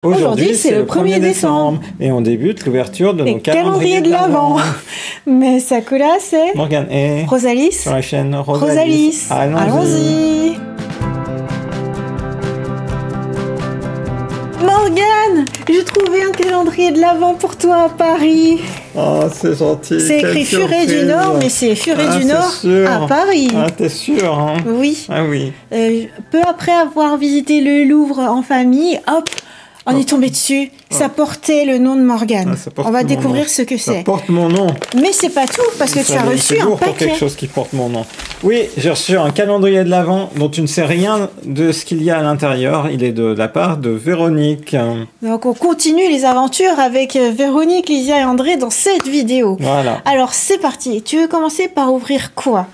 Aujourd'hui, c'est le 1er décembre et on débute l'ouverture de nos calendriers de l'Avent. Mais Sakura, c'est Morgane et Rosalis sur la chaîne Rosalis. Allons-y. Morgane, j'ai trouvé un calendrier de l'Avent pour toi à Paris. Oh, c'est gentil. C'est écrit Furet du Nord, mais c'est Furet du Nord à Paris. Ah, t'es sûr, hein? Oui. Ah oui. Peu après avoir visité le Louvre en famille, hop, on est tombé dessus. Ça portait le nom de Morgane. On va découvrir ce que c'est. Ça porte mon nom. Mais c'est pas tout, parce que tu as reçu un paquet. Quelque chose qui porte mon nom. Oui, j'ai reçu un calendrier de l'Avent dont tu ne sais rien de ce qu'il y a à l'intérieur. Il est de la part de Véronique. Donc on continue les aventures avec Véronique, Lysia et André dans cette vidéo. Voilà. Alors c'est parti. Tu veux commencer par ouvrir quoi?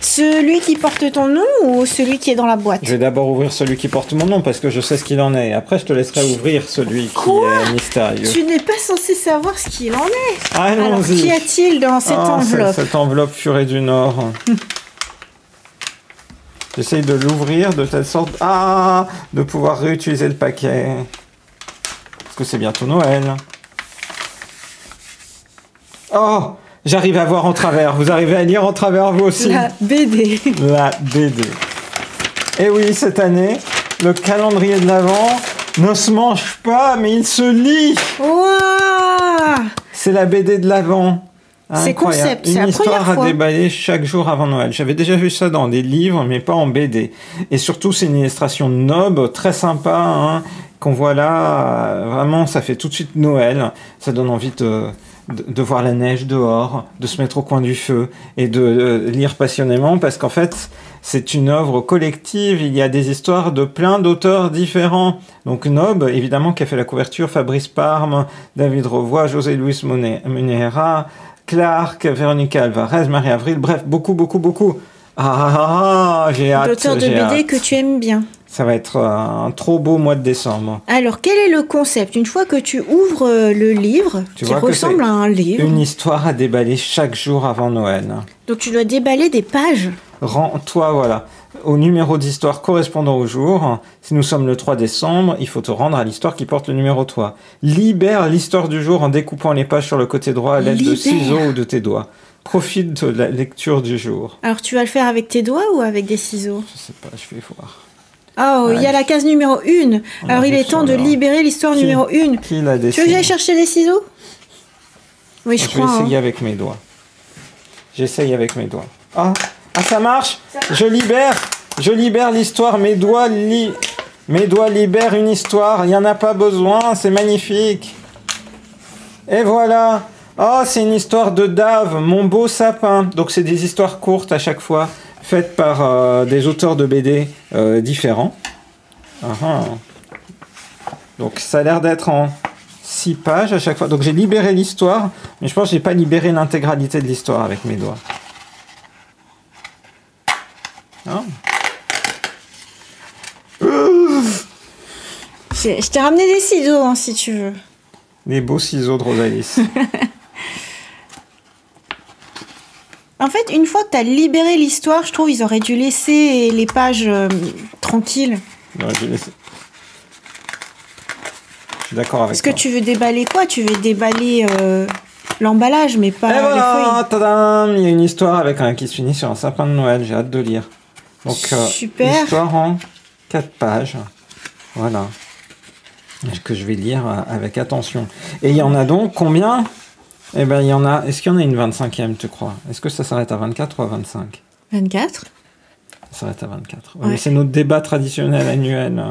Celui qui porte ton nom ou celui qui est dans la boîte? Je vais d'abord ouvrir celui qui porte mon nom parce que je sais ce qu'il en est. Après, je te laisserai ouvrir celui qui est mystérieux. Tu n'es pas censé savoir ce qu'il en est. Allons-y. Qu'y a-t-il dans cette enveloppe? Cette enveloppe Furet du Nord. J'essaye de l'ouvrir de telle sorte de pouvoir réutiliser le paquet. Parce que c'est bientôt Noël. Oh! J'arrive à voir en travers. Vous arrivez à lire en travers, vous aussi? La BD. La BD. Et oui, cette année, le calendrier de l'Avent ne se mange pas, mais il se lit. Wow! C'est la BD de l'Avent. C'est concept, c'est la première fois. Une histoire à déballer chaque jour avant Noël. J'avais déjà vu ça dans des livres, mais pas en BD. Et surtout, c'est une illustration noble, très sympa, qu'on voit là. Vraiment, ça fait tout de suite Noël. Ça donne envie de voir la neige dehors, de se mettre au coin du feu et de lire passionnément parce qu'en fait, c'est une œuvre collective. Il y a des histoires de plein d'auteurs différents. Donc Nob, évidemment, qui a fait la couverture, Fabrice Parme, David Revoy, José Luis Munera, Clark, Véronica Alvarez, Marie Avril, bref, beaucoup. J'ai hâte. D'auteurs de BD que tu aimes bien. Ça va être un trop beau mois de décembre. Alors, quel est le concept? Une fois que tu ouvres le livre, qui ressemble à un livre... Une histoire à déballer chaque jour avant Noël. Donc, tu dois déballer des pages. Rends-toi, voilà, au numéro d'histoire correspondant au jour. Si nous sommes le 3 décembre, il faut te rendre à l'histoire qui porte le numéro 3. Libère l'histoire du jour en découpant les pages sur le côté droit à l'aide de ciseaux ou de tes doigts. Profite de la lecture du jour. Alors, tu vas le faire avec tes doigts ou avec des ciseaux? Je sais pas, je vais voir. Oh, il y a la case numéro 1. Alors, il est temps de libérer l'histoire numéro 1. Qui l'a dessiné? Tu veux que j'aille chercher des ciseaux? Oui, je crois. Je vais essayer avec mes doigts. J'essaye avec mes doigts. Ah, ça marche. Je libère l'histoire. Mes doigts libèrent une histoire. Il n'y en a pas besoin. C'est magnifique. Et voilà. Oh, c'est une histoire de Dave, mon beau sapin. Donc, c'est des histoires courtes à chaque fois, faites par des auteurs de BD différents. Donc, ça a l'air d'être en 6 pages à chaque fois. Donc, j'ai libéré l'histoire, mais je pense que je n'ai pas libéré l'intégralité de l'histoire avec mes doigts. Je t'ai ramené des ciseaux, si tu veux. Les beaux ciseaux de Rosalis. En fait, une fois que tu as libéré l'histoire, je trouve qu'ils auraient dû laisser les pages tranquilles. Ouais, je suis d'accord avec toi. Est-ce que tu veux déballer quoi? Tu veux déballer l'emballage, mais pas les feuilles. Tadam, il y a une histoire avec qui se finit sur un sapin de Noël. J'ai hâte de lire. Donc, super. Histoire en 4 pages. Voilà. Que je vais lire avec attention. Et il y en a donc combien? Eh bien, il y en a... Est-ce qu'il y en a une 25e, tu crois? Est-ce que ça s'arrête à 24 ou à 25? 24. Ça s'arrête à 24. Ouais. C'est notre débat traditionnel annuel.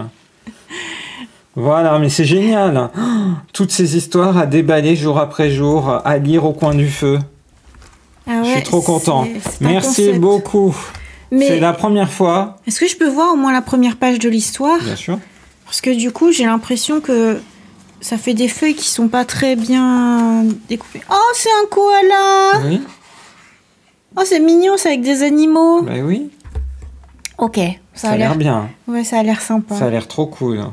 Voilà, mais c'est génial. Toutes ces histoires à déballer jour après jour, à lire au coin du feu. Je suis trop content. Merci beaucoup. C'est la première fois. Est-ce que je peux voir au moins la première page de l'histoire? Bien sûr. Parce que du coup, j'ai l'impression que ça fait des feuilles qui sont pas très bien découpées. Oh, c'est un koala! Oui. Oh, c'est mignon, c'est avec des animaux. Ben oui. Ok. Ça a l'air bien. Ouais, ça a l'air sympa. Ça a l'air trop cool.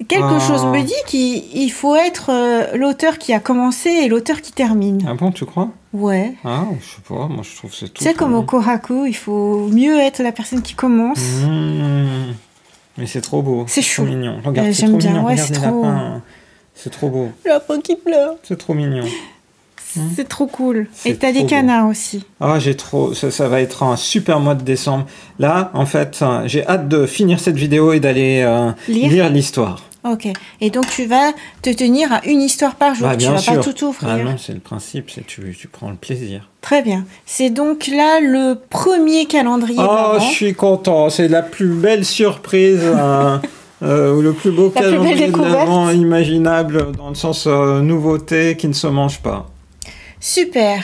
Quelque chose me dit qu'il faut être l'auteur qui a commencé et l'auteur qui termine. Ah bon, tu crois? Ouais. Ah, je sais pas, moi je trouve que c'est tout. Tu sais, comme au Kohaku, il faut mieux être la personne qui commence. Mais c'est trop beau. C'est chou. Mignon. Regarde, c'est trop mignon. Ouais, regarde les lapins. C'est trop beau. Le lapin qui pleure. C'est trop mignon. C'est trop cool. Et t'as des canards aussi. Ah, j'ai trop... Ça va être un super mois de décembre. Là, en fait, j'ai hâte de finir cette vidéo et d'aller lire l'histoire. Ok. Et donc, tu vas te tenir à une histoire par jour. Tu vas pas tout ouvrir. Ah non, c'est le principe. Tu prends le plaisir. Très bien. C'est donc là le premier calendrier de l'Avent. Oh, je suis content. C'est la plus belle surprise. Ou le plus beau calendrier de l'Avent imaginable, dans le sens nouveauté qui ne se mange pas. Super.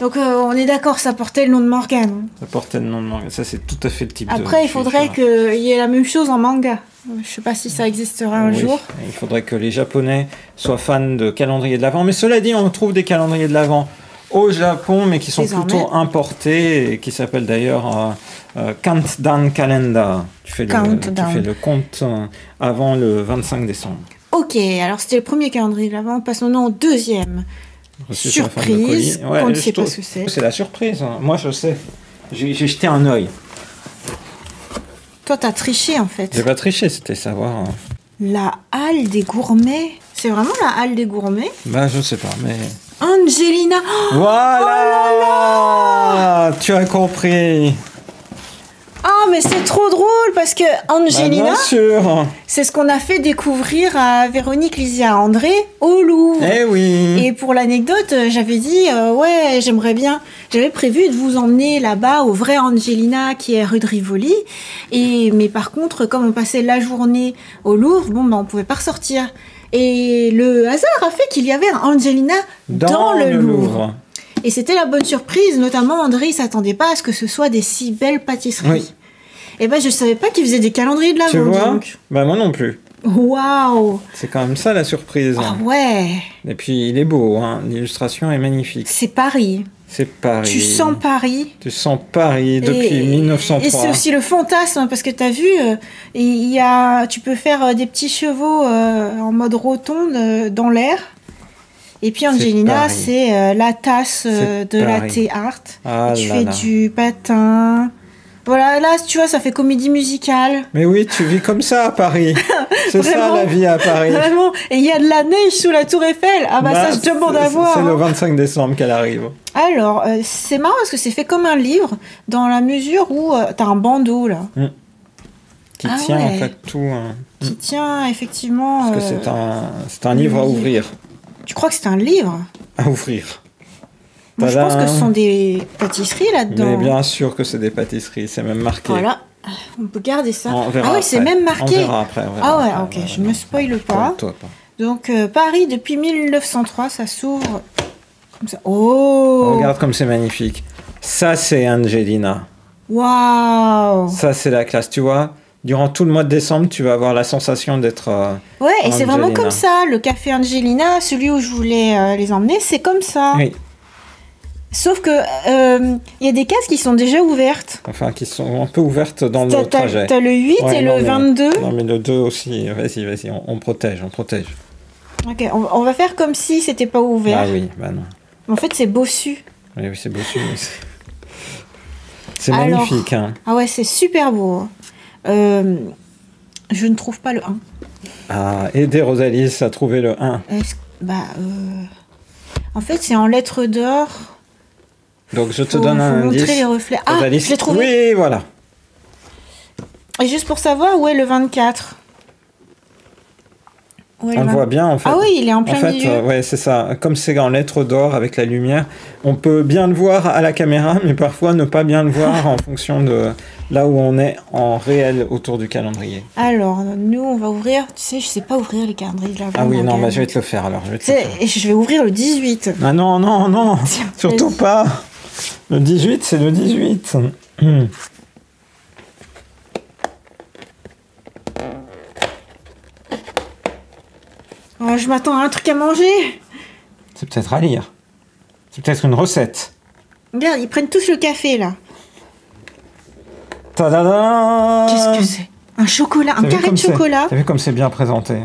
Donc on est d'accord, ça portait le nom de Morgane. Ça portait le nom de Morgane. Ça, c'est tout à fait le type Après, il faudrait qu'il y ait la même chose en manga. Je sais pas si ça existera un jour. Il faudrait que les Japonais soient fans de calendrier de l'Avent. Mais cela dit, on trouve des calendriers de l'Avent au Japon, mais qui sont plutôt importés et qui s'appellent d'ailleurs Countdown Calendar. Tu fais le compte avant le 25 décembre. Ok, alors c'était le premier calendrier de l'Avent. Passons maintenant au deuxième. Surprise, on ne sait pas ce que c'est. C'est la surprise. Moi, je sais. J'ai jeté un œil. Toi, t'as triché, en fait. J'ai pas triché, c'était savoir. La halle des gourmets. C'est vraiment la halle des gourmets? Bah, je sais pas, mais... Angelina. Voilà. Oh là là, tu as compris. Ah, mais c'est trop drôle parce que Angelina, c'est ce qu'on a fait découvrir à Véronique Lysia André au Louvre. Eh oui. Et pour l'anecdote, j'avais dit, ouais, j'aimerais bien, j'avais prévu de vous emmener là-bas au vrai Angelina qui est rue de Rivoli. Mais par contre, comme on passait la journée au Louvre, bon, ben, on pouvait pas ressortir. Et le hasard a fait qu'il y avait un Angelina dans le Louvre. Et c'était la bonne surprise, notamment André, il s'attendait pas à ce que ce soit des si belles pâtisseries. Oui. Et ben je savais pas qu'ils faisaient des calendriers de l'Avent. Tu vois ? Bah moi non plus. Waouh ! C'est quand même ça la surprise. Ah ouais. Et puis il est beau, hein. L'illustration est magnifique. C'est Paris. C'est Paris. Tu sens Paris. Tu sens Paris depuis 1903. Et c'est aussi le fantasme, parce que tu as vu, tu peux faire des petits chevaux en mode rotonde dans l'air. Et puis Angelina, c'est la tasse de latte art. Ah tu fais du patin. Voilà, là, tu vois, ça fait comédie musicale. Mais oui, tu vis comme ça à Paris. C'est ça la vie à Paris. Vraiment. Et il y a de la neige sous la tour Eiffel. Ah bah ça, je demande à voir. C'est le 25 décembre qu'elle arrive. Alors, c'est marrant parce que c'est fait comme un livre, dans la mesure où t'as un bandeau, là. Qui tient en fait tout. Qui tient effectivement... Parce que c'est un livre à ouvrir. Tu crois que c'est un livre? À ouvrir. Moi, je pense que ce sont des pâtisseries là-dedans. Mais bien sûr que c'est des pâtisseries, c'est même marqué. Voilà, on peut garder ça. On verra oui, c'est même marqué. On verra après. Ok, je ne me spoile pas. Donc, Paris, depuis 1903, ça s'ouvre comme ça. Oh! Regarde comme c'est magnifique. Ça, c'est Angelina. Waouh! Ça, c'est la classe, tu vois. Durant tout le mois de décembre, tu vas avoir la sensation d'être ouais, et c'est vraiment comme ça. Le café Angelina, celui où je voulais les emmener, c'est comme ça. Oui. Sauf que y a des cases qui sont déjà ouvertes. Enfin, qui sont un peu ouvertes dans le trajet. T'as le 8 et le 22. Non, mais le 2 aussi. Vas-y, on protège. Ok, on va faire comme si c'était pas ouvert. Ah oui, bah non. En fait, c'est bossu. Oui, c'est bossu. C'est magnifique. Hein. Ah ouais, c'est super beau. Je ne trouve pas le 1. Ah, aidez Rosalie à trouver le 1. En fait, c'est en lettres d'or. Donc, je te donne un indice. Montrer les reflets. Ah, Rosalie, je l'ai trouvé. Oui, voilà. Et juste pour savoir, où est le 24 ? On le voit bien, en fait. Ah oui, il est en plein milieu. Ouais, c'est ça. Comme c'est en lettres d'or avec la lumière, on peut bien le voir à la caméra, mais parfois ne pas bien le voir en fonction de là où on est en réel autour du calendrier. Alors, nous, on va ouvrir... Tu sais, je sais pas ouvrir les calendriers de l'Avent. Ah oui, non, bah, je vais te le faire, alors. Je vais ouvrir le 18. Ah non, surtout pas. Le 18, c'est le 18. Oh, je m'attends à un truc à manger. C'est peut-être à lire. C'est peut-être une recette. Regarde, ils prennent tous le café, là. Ta-da-da! Qu'est-ce que c'est? Un chocolat, un carré de chocolat. T'as vu comme c'est bien présenté?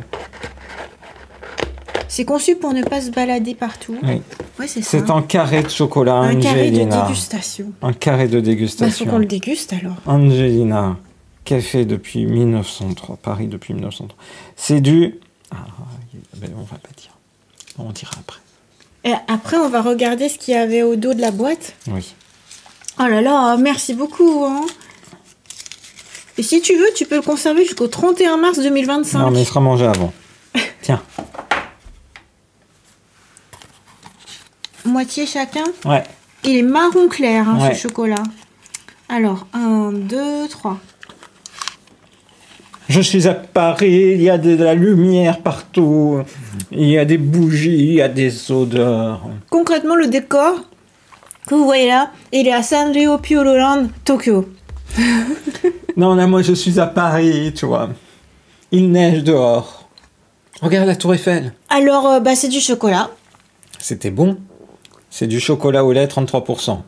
C'est conçu pour ne pas se balader partout. Oui. Ouais, c'est ça. C'est un carré de chocolat, Angelina. Un carré de dégustation. Un carré de dégustation. Bah, faut qu'on le déguste, alors. Angelina. café depuis 1903, Paris depuis 1903. C'est du... Ah, ben, on va pas dire. On dira après. Et après, on va regarder ce qu'il y avait au dos de la boîte. Oui. Oh là là, merci beaucoup. Hein. Et si tu veux, tu peux le conserver jusqu'au 31 mars 2025. Non, mais il sera mangé avant. Tiens. Moitié chacun. Ouais. Il est marron clair, hein, Ouais. ce chocolat. Alors, 1, 2, 3. Je suis à Paris, il y a de la lumière partout, il y a des bougies, il y a des odeurs. Concrètement, le décor que vous voyez là, il est à Sanrio Pyoruland, Tokyo. Non, là, moi, je suis à Paris, tu vois. Il neige dehors. Regarde la tour Eiffel. Alors, bah, c'est du chocolat. C'était bon. C'est du chocolat au lait, 33%.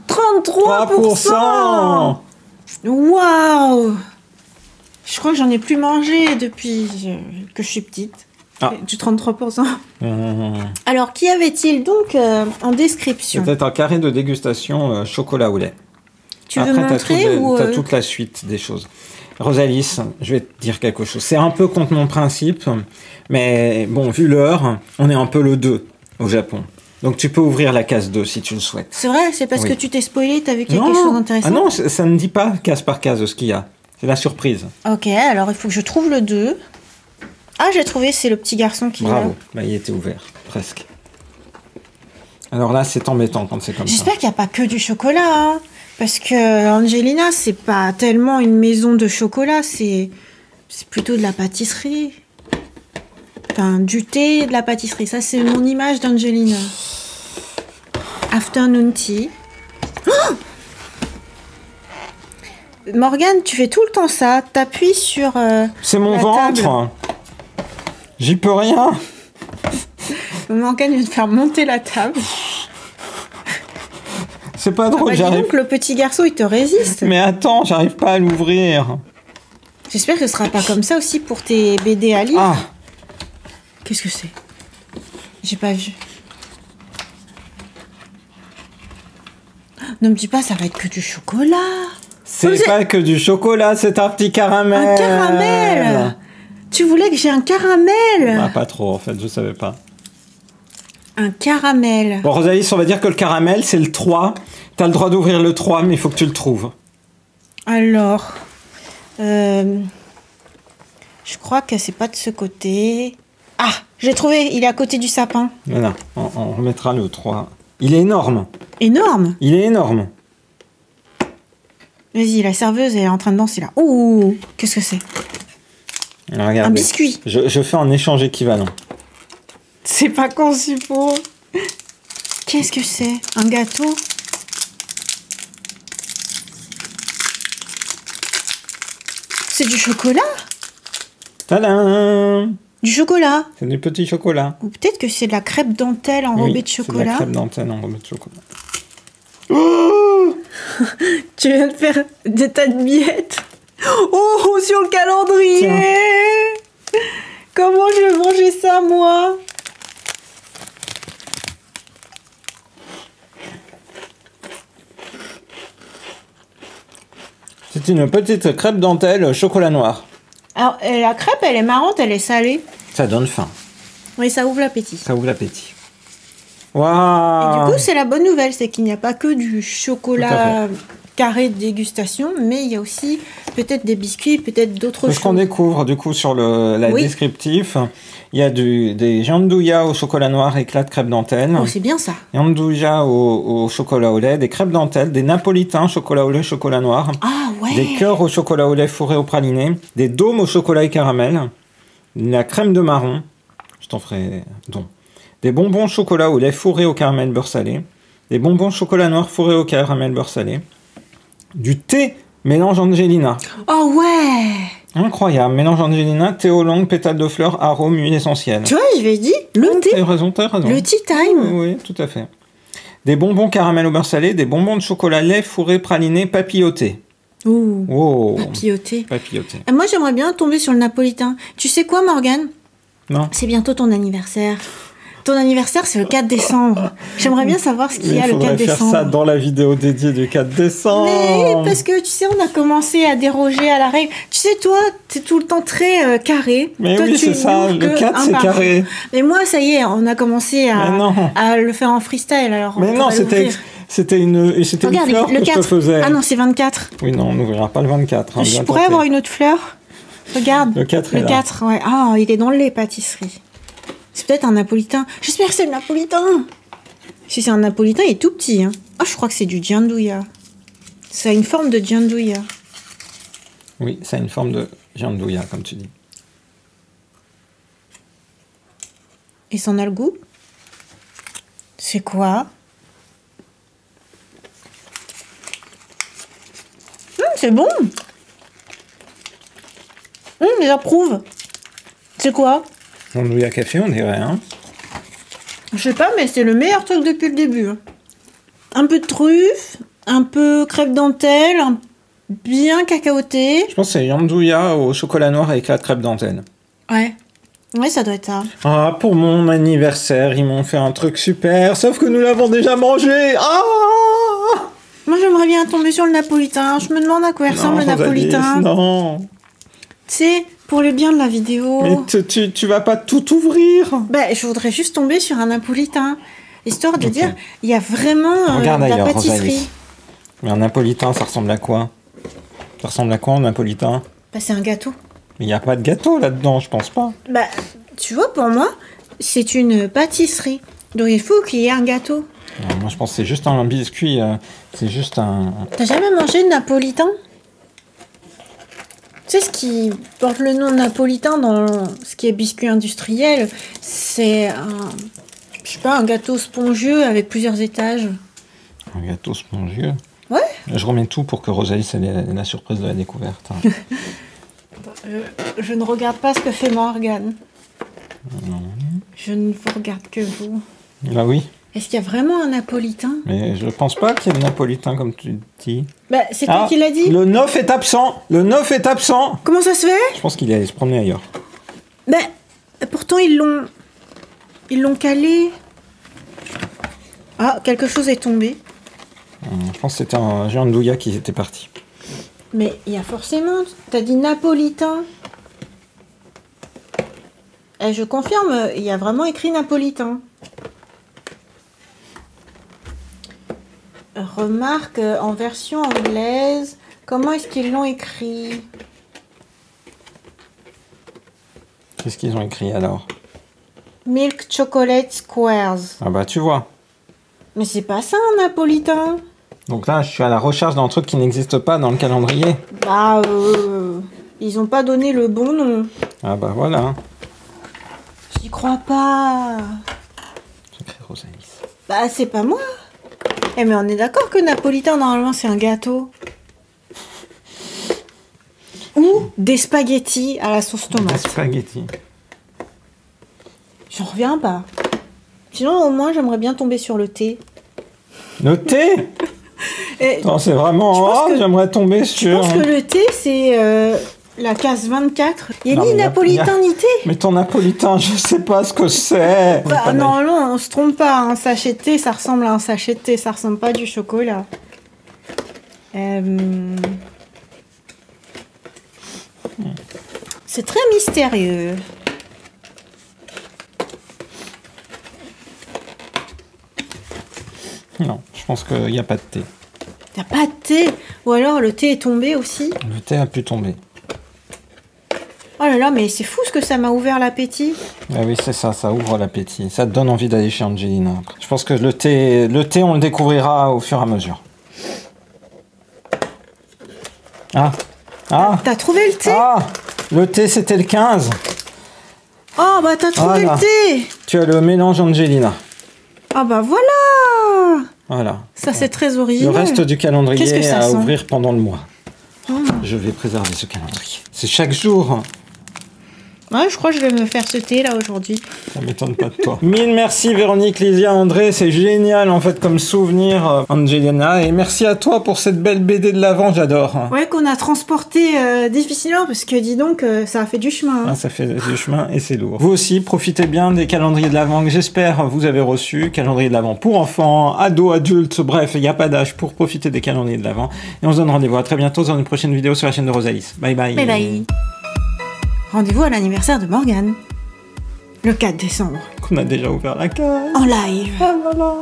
33%. Waouh! Je crois que j'en ai plus mangé depuis que je suis petite. Ah. Du 33%. Mmh. Alors, qu'y avait-il donc en description? C'était un carré de dégustation chocolat au lait. Tu veux montrer ou t'as toute la suite des choses. Rosalis, je vais te dire quelque chose. C'est un peu contre mon principe, mais bon, vu l'heure, on est un peu le 2 au Japon. Donc tu peux ouvrir la case 2 si tu le souhaites. C'est vrai? C'est parce Oui. que tu t'es spoilé, t'as vu qu'il y a Non, quelque chose d'intéressant? ah non, ça ne dit pas case par case ce qu'il y a. C'est la surprise. Ok, alors il faut que je trouve le 2. Ah, j'ai trouvé, c'est le petit garçon qui Bravo, bah, il était ouvert, presque. Alors là, c'est embêtant quand c'est comme ça. J'espère qu'il n'y a pas que du chocolat, hein, parce que Angelina, c'est pas tellement une maison de chocolat, c'est plutôt de la pâtisserie. Enfin, du thé, de la pâtisserie. Ça, c'est mon image d'Angelina. Afternoon tea. Oh Morgane, tu fais tout le temps ça. T'appuies sur C'est mon la ventre. table. J'y peux rien. Morgane vient de faire monter la table. C'est pas Ah drôle, bah, dis j'arrive. donc, le petit garçon, il te résiste. Mais attends, j'arrive pas à l'ouvrir. J'espère que ce sera pas comme ça aussi pour tes BD à lire. Ah, Qu'est-ce que c'est? J'ai pas vu. Ne me dis pas, ça va être que du chocolat. c'est c'est- pas que du chocolat, c'est un petit caramel. Un caramel. Tu voulais que j'ai un caramel? Ah, pas trop en fait, je savais pas. Un caramel. Bon, Rosalie, on va dire que le caramel, c'est le 3. T'as le droit d'ouvrir le 3, mais il faut que tu le trouves. Alors, je crois que c'est pas de ce côté. Ah, j'ai trouvé, il est à côté du sapin. Voilà, on remettra le 3. Il est énorme. Énorme. Il est énorme. Vas-y, la serveuse elle est en train de danser là. Ouh, qu'est-ce que c'est? Alors, regardez. Un biscuit. Je fais un échange équivalent. C'est pas conçu pour. Qu'est-ce que c'est? Un gâteau? C'est du chocolat? Tadam! Du chocolat? C'est du petit chocolat. Ou peut-être que c'est de la crêpe dentelle enrobée Oui, de c'est de la chocolat. crêpe dentelle enrobée de chocolat. Tu viens de faire des tas de miettes. Oh, sur le calendrier! Comment je vais manger ça, moi? C'est une petite crêpe dentelle chocolat noir. Alors, la crêpe, elle est marrante, elle est salée. Ça donne faim. Oui, ça ouvre l'appétit. Ça ouvre l'appétit. Et Waouh! du coup, c'est la bonne nouvelle, c'est qu'il n'y a pas que du Tout chocolat à carré de dégustation, mais il y a aussi peut-être des biscuits, peut-être d'autres Ce qu'on choses. découvre du coup sur la Oui. descriptif, il y a des giandouillas au chocolat noir éclat de crêpe dentelle, Oh, c'est bien ça. giandouillas au chocolat au lait, des crêpes dentelles, des napolitains chocolat au lait chocolat noir, Ah ouais. des cœurs au chocolat au lait fourré au praliné, des dômes au chocolat et caramel, la crème de marron, je t'en ferai don, des bonbons chocolat au lait fourré au caramel beurre salé, des bonbons chocolat noir fourré au caramel beurre salé, du thé mélange Angelina. Oh ouais. Incroyable, mélange Angelina, thé aux longues, pétales de fleurs, arômes, huile essentielle. Tu vois, je vais dire le thé, T'as raison, t'as raison. le tea time. Oui, tout à fait. Des bonbons caramel au beurre salé, des bonbons de chocolat lait fourré praliné papilloté. Ouh. Wow. Papilloté. Papilloté. Moi, j'aimerais bien tomber sur le napolitain. Tu sais quoi, Morgane? Non. C'est bientôt ton anniversaire. Ton anniversaire, c'est le 4 décembre. J'aimerais bien savoir ce qu'il y a le 4 décembre. Il faudrait faire ça dans la vidéo dédiée du 4 décembre. Mais parce que, tu sais, on a commencé à déroger à la règle. Tu sais, toi, t'es tout le temps très carré. Mais toi, oui, c'est ça. Le 4, c'est carré. Mais moi, ça y est, on a commencé à le faire en freestyle. Alors mais non, c'était une fleur le que 4. je te faisais. Ah non, c'est 24. Oui, non, on n'ouvrira pas le 24. Hein, je pourrais avoir une autre fleur. Regarde. Le 4 est là. Le 4, ouais. Ah, il est dans les pâtisseries. C'est peut-être un napolitain. J'espère que c'est le napolitain. Si c'est un napolitain, il est tout petit. Hein. Ah, je crois que c'est du gianduja. Ça a une forme de gianduja. Oui, ça a une forme de gianduja, comme tu dis. Et ça en a le goût? C'est quoi? C'est bon. J'approuve. C'est quoi? Gianduja café, on dirait, hein? Je sais pas, mais c'est le meilleur truc depuis le début. Un peu de truffe, un peu crêpe dentelle, bien cacaoté. Je pense que c'est gianduja au chocolat noir avec la crêpe dentelle. Ouais. Ouais, ça doit être ça. Ah, pour mon anniversaire, ils m'ont fait un truc super, sauf que nous l'avons déjà mangé. Ah! Moi, j'aimerais bien tomber sur le napolitain. Je me demande à quoi il ressemble le napolitain. Non. Tu sais, pour le bien de la vidéo. Mais tu vas pas tout ouvrir. Ben, je voudrais juste tomber sur un napolitain. Histoire de dire, il y a vraiment de la pâtisserie. Rosalie. Mais un napolitain, ça ressemble à quoi? Ça ressemble à quoi, un napolitain? Bah, c'est un gâteau. Il n'y a pas de gâteau là-dedans, je pense pas. Bah, tu vois, pour moi, c'est une pâtisserie. Donc, il faut qu'il y ait un gâteau. Alors, moi, je pense que c'est juste un biscuit. C'est juste un... T'as jamais mangé de napolitain? Tu sais, ce qui porte le nom de napolitain dans ce qui est biscuit industriel, c'est je sais pas, un gâteau spongieux avec plusieurs étages. Un gâteau spongieux? Ouais. Je remets tout pour que Rosalie, c'est la surprise de la découverte. Je ne regarde pas ce que fait Morgane. Non. Je ne vous regarde que vous. Bah oui. Est-ce qu'il y a vraiment un napolitain? Mais je pense pas qu'il y ait de napolitain, comme tu dis. Bah, c'est toi qui l'as dit. Le 9 est absent. Le 9 est absent. Comment ça se fait? Je pense qu'il est allé se promener ailleurs. Bah, pourtant, ils l'ont calé. Ah, quelque chose est tombé. Je pense que c'était un gianduja qui était parti. Mais il y a forcément... T'as dit napolitain. Et je confirme, il y a vraiment écrit napolitain. Remarque en version anglaise. Comment est-ce qu'ils l'ont écrit? Qu'est-ce qu'ils ont écrit alors? Milk Chocolate Squares. Ah bah tu vois. Mais c'est pas ça un napolitain. Donc là, je suis à la recherche d'un truc qui n'existe pas dans le calendrier. Bah, ils ont pas donné le bon nom. Ah bah voilà. J'y crois pas. Sacré Rosalie. Bah, c'est pas moi. Eh, mais on est d'accord que napolitain, normalement, c'est un gâteau. Ou des spaghettis à la sauce tomate. Des spaghettis. J'en reviens pas. Sinon, au moins, j'aimerais bien tomber sur le thé. Le thé? Non, c'est vraiment... j'aimerais tomber sur... Je pense que le thé, c'est la case 24. Il n'y a ni napolitain ni thé. Mais ton napolitain, je sais pas ce que c'est. Bah, non, on se trompe pas. Un sachet de thé, ça ressemble à un sachet de thé. Ça ressemble pas à du chocolat. C'est très mystérieux. Non, je pense qu'il n'y a pas de thé. Il n'y a pas de thé? Ou alors le thé est tombé aussi? Le thé a pu tomber. Oh là là, mais c'est fou ce que ça m'a ouvert l'appétit. Ah oui, c'est ça, ça ouvre l'appétit. Ça te donne envie d'aller chez Angelina. Je pense que le thé, on le découvrira au fur et à mesure. Ah. T'as trouvé le thé? Ah, le thé, c'était le 15. Oh, bah t'as trouvé le thé. Tu as le mélange Angelina. Ah bah voilà. Voilà. Ça, c'est très original. Le reste du calendrier à sent ouvrir pendant le mois. Oh. Je vais préserver ce calendrier. C'est chaque jour. Ouais, je crois que je vais me faire ce thé là aujourd'hui. Ça m'étonne pas de toi. Mille merci Véronique, Lysia, André, c'est génial en fait comme souvenir, Angelina, et merci à toi pour cette belle BD de l'Avent, j'adore. Ouais, qu'on a transporté difficilement parce que dis donc, ça a fait du chemin. Ah, ça fait du chemin et c'est lourd. Vous aussi, profitez bien des calendriers de l'Avent que j'espère vous avez reçus. Calendrier de l'Avent pour enfants, ados, adultes, bref, il n'y a pas d'âge pour profiter des calendriers de l'Avent. Et on se donne rendez-vous à très bientôt dans une prochaine vidéo sur la chaîne de Rosalis. Bye bye. Bye bye. Rendez-vous à l'anniversaire de Morgane, le 4 décembre. Qu'on a déjà ouvert la case. En live. Ah là là.